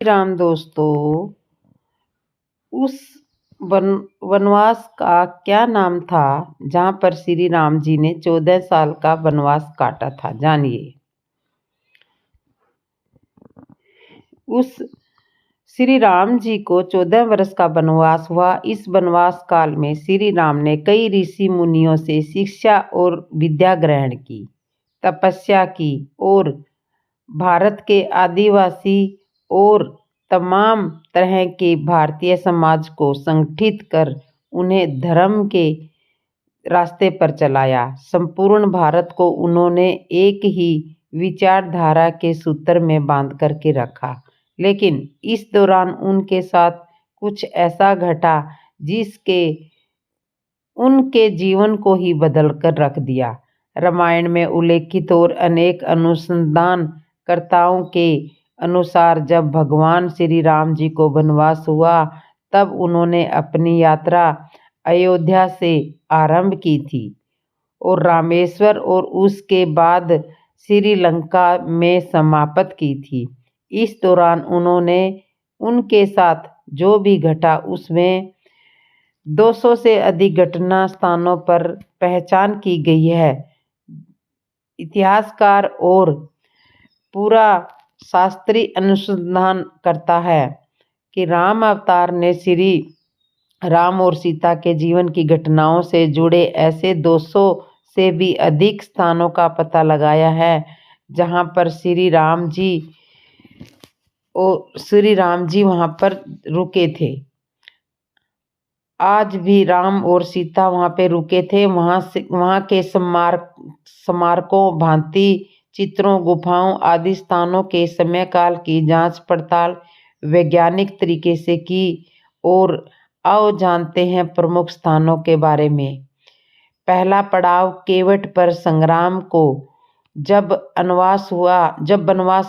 राम दोस्तों, उस वनवास का क्या नाम था जहाँ पर श्री राम जी ने 14 साल का वनवास काटा था? जानिए। उस श्री राम जी को 14 वर्ष का वनवास हुआ। इस वनवास काल में श्री राम ने कई ऋषि मुनियों से शिक्षा और विद्या ग्रहण की, तपस्या की और भारत के आदिवासी और तमाम तरह के भारतीय समाज को संगठित कर उन्हें धर्म के रास्ते पर चलाया। संपूर्ण भारत को उन्होंने एक ही विचारधारा के सूत्र में बांध करके रखा। लेकिन इस दौरान उनके साथ कुछ ऐसा घटा जिसके उनके जीवन को ही बदल कर रख दिया। रामायण में उल्लेखित और अनेक अनुसंधानकर्ताओं के अनुसार जब भगवान श्री राम जी को वनवास हुआ तब उन्होंने अपनी यात्रा अयोध्या से आरंभ की थी और रामेश्वर और उसके बाद श्रीलंका में समाप्त की थी। इस दौरान उन्होंने उनके साथ जो भी घटा उसमें 200 से अधिक घटना स्थानों पर पहचान की गई है। इतिहासकार और पूरा शास्त्रीय अनुसंधान करता है कि राम अवतार ने श्री राम और सीता के जीवन की घटनाओं से जुड़े ऐसे 200 से भी अधिक स्थानों का पता लगाया है जहां पर श्री राम जी वहां पर रुके थे। आज भी राम और सीता वहां पे रुके थे। वहां के स्मारकों, भांति चित्रों, गुफाओं आदि स्थानों के समय काल की जांच पड़ताल वैज्ञानिक तरीके से की। और आओ जानते हैं प्रमुख स्थानों के बारे में। पहला पड़ाव केवट पर संग्राम को जब वनवास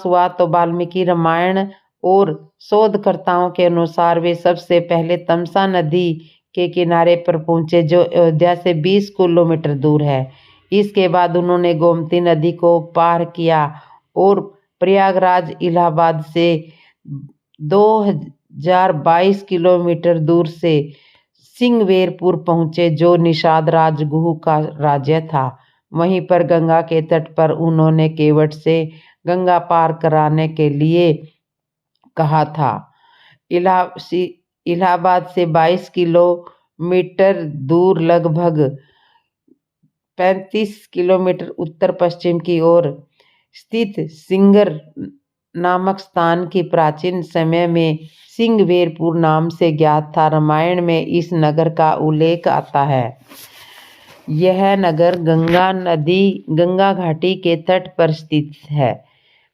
हुआ तो वाल्मीकि रामायण और शोधकर्ताओं के अनुसार वे सबसे पहले तमसा नदी के किनारे पर पहुंचे जो अयोध्या से 20 किलोमीटर दूर है। इसके बाद उन्होंने गोमती नदी को पार किया और प्रयागराज इलाहाबाद से 2022 किलोमीटर दूर से सिंगवेरपुर पहुंचे जो निषाद राजगुह का राज्य था। वहीं पर गंगा के तट पर उन्होंने केवट से गंगा पार कराने के लिए कहा था। इलाहाबाद से 22 किलोमीटर दूर लगभग 35 किलोमीटर उत्तर पश्चिम की ओर स्थित सिंगर नामक स्थान की प्राचीन समय में सिंगवेरपुर नाम से ज्ञात था। रामायण में इस नगर का उल्लेख आता है। यह नगर गंगा घाटी के तट पर स्थित है।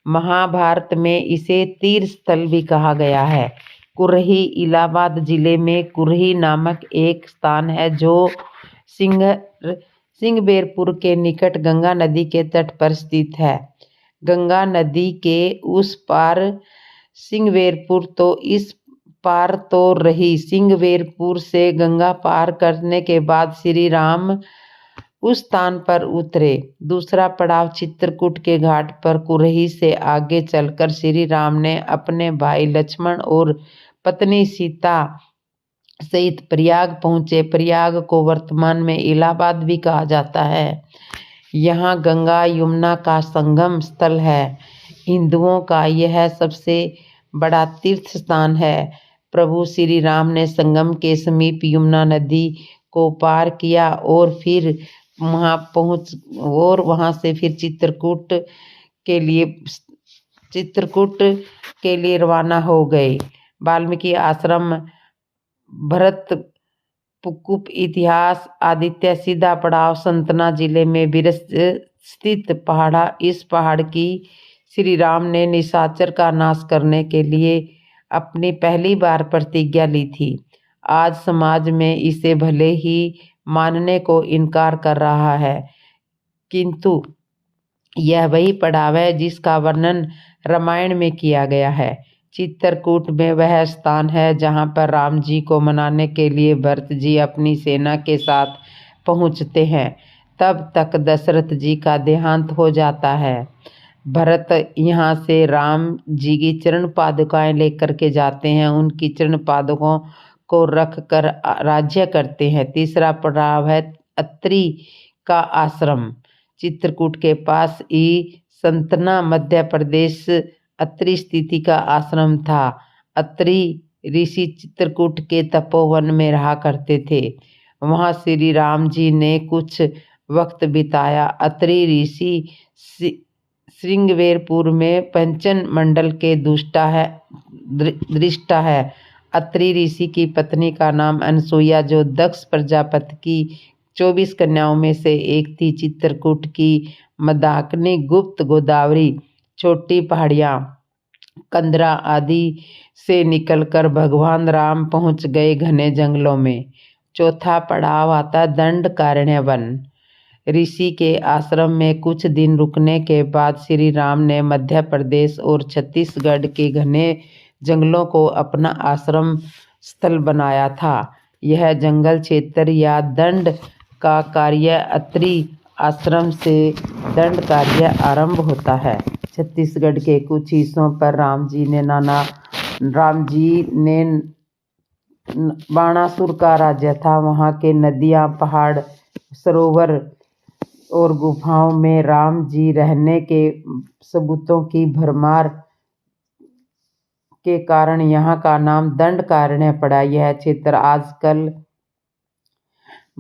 महाभारत में इसे तीर्थ स्थल भी कहा गया है। कुरही इलाहाबाद जिले में कुरही नामक एक स्थान है जो सिंगवेरपुर के निकट गंगा नदी के तट पर स्थित है। गंगा नदी के उस पार सिंगवेरपुर तो इस पार तो रही। सिंगवेरपुर से गंगा पार करने के बाद श्री राम उस स्थान पर उतरे। दूसरा पड़ाव चित्रकूट के घाट पर कुरही से आगे चलकर श्री राम ने अपने भाई लक्ष्मण और पत्नी सीता सहित प्रयाग पहुंचे। प्रयाग को वर्तमान में इलाहाबाद भी कहा जाता है। यहाँ गंगा यमुना का संगम स्थल है। हिंदुओं का यह सबसे बड़ा तीर्थ स्थान है। प्रभु श्री राम ने संगम के समीप यमुना नदी को पार किया और फिर वहां से फिर चित्रकूट के लिए रवाना हो गए। वाल्मीकि आश्रम, भरत पुकुप इतिहास, आदित्य सीधा पड़ाव संतना जिले में बिरस स्थित इस पहाड़ की श्री राम ने निशाचर का नाश करने के लिए अपनी पहली बार प्रतिज्ञा ली थी। आज समाज में इसे भले ही मानने को इनकार कर रहा है, किंतु यह वही पड़ाव है जिसका वर्णन रामायण में किया गया है। चित्रकूट में वह स्थान है जहां पर राम जी को मनाने के लिए भरत जी अपनी सेना के साथ पहुंचते हैं। तब तक दशरथ जी का देहांत हो जाता है। भरत यहाँ से राम जी की चरण पादुकाएं लेकर के जाते हैं, उनकी चरण पादुकों को रख कर राज्य करते हैं। तीसरा पड़ाव है अत्रि का आश्रम। चित्रकूट के पास ही संतना मध्य प्रदेश अत्रि स्थिति का आश्रम था। अत्रि ऋषि चित्रकूट के तपोवन में रहा करते थे। वहाँ श्री राम जी ने कुछ वक्त बिताया। अत्रि ऋषि श्रृंगवेरपुर में पंचन मंडल के दृष्टा है। अत्रि ऋषि की पत्नी का नाम अनसुईया, जो दक्ष प्रजापति की 24 कन्याओं में से एक थी। चित्रकूट की मंदाकिनी, गुप्त, गोदावरी, छोटी पहाड़ियाँ, कंदरा आदि से निकलकर भगवान राम पहुंच गए घने जंगलों में। चौथा पड़ाव आता दंडकारण्य वन। ऋषि के आश्रम में कुछ दिन रुकने के बाद श्री राम ने मध्य प्रदेश और छत्तीसगढ़ के घने जंगलों को अपना आश्रम स्थल बनाया था। यह जंगल क्षेत्र या दंड का कार्य अत्रि आश्रम से दंड कार्य आरंभ होता है। छत्तीसगढ़ के कुछ हिस्सों पर राम जी ने बाणासुर का राज्य था। वहाँ के नदियाँ, पहाड़, सरोवर और गुफाओं में राम जी रहने के सबूतों की भरमार के कारण यहाँ का नाम दंडकारण्य पड़ा। यह क्षेत्र आजकल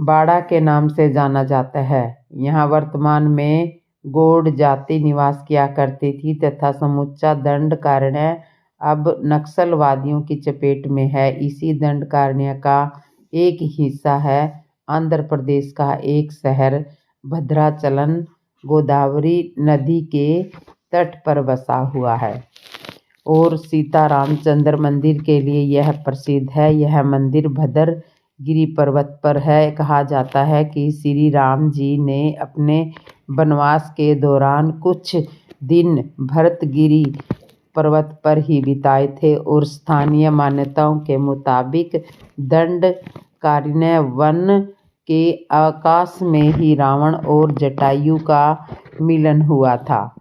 बाड़ा के नाम से जाना जाता है। यहाँ वर्तमान में गौड़ जाति निवास किया करती थी तथा समूचा दंडकारण्य अब नक्सलवादियों की चपेट में है। इसी दंडकारण्य का एक हिस्सा है आंध्र प्रदेश का एक शहर भद्राचलम, गोदावरी नदी के तट पर बसा हुआ है और सीता रामचंद्र मंदिर के लिए यह प्रसिद्ध है। यह मंदिर भद्रगिरि पर्वत पर है। कहा जाता है कि श्री राम जी ने अपने वनवास के दौरान कुछ दिन भद्रगिरि पर्वत पर ही बिताए थे और स्थानीय मान्यताओं के मुताबिक दंडकारण्य वन के आकाश में ही रावण और जटायु का मिलन हुआ था,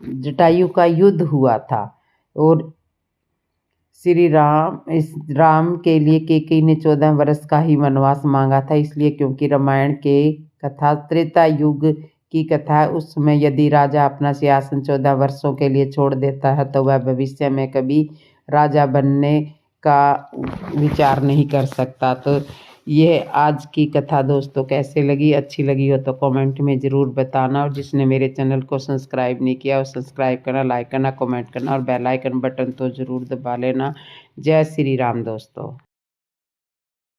जटायु का युद्ध हुआ था और श्री राम के लिए कैकेयी ने 14 वर्ष का ही वनवास मांगा था। इसलिए क्योंकि रामायण के कथा त्रेता युग की कथा है, उस समय यदि राजा अपना सिंहासन 14 वर्षों के लिए छोड़ देता है तो वह भविष्य में कभी राजा बनने का विचार नहीं कर सकता। तो यह आज की कथा दोस्तों कैसे लगी, अच्छी लगी हो तो कमेंट में ज़रूर बताना। और जिसने मेरे चैनल को सब्सक्राइब नहीं किया वो सब्सक्राइब करना, लाइक करना, कमेंट करना और बेल आइकन बटन तो ज़रूर दबा लेना। जय श्री राम दोस्तों।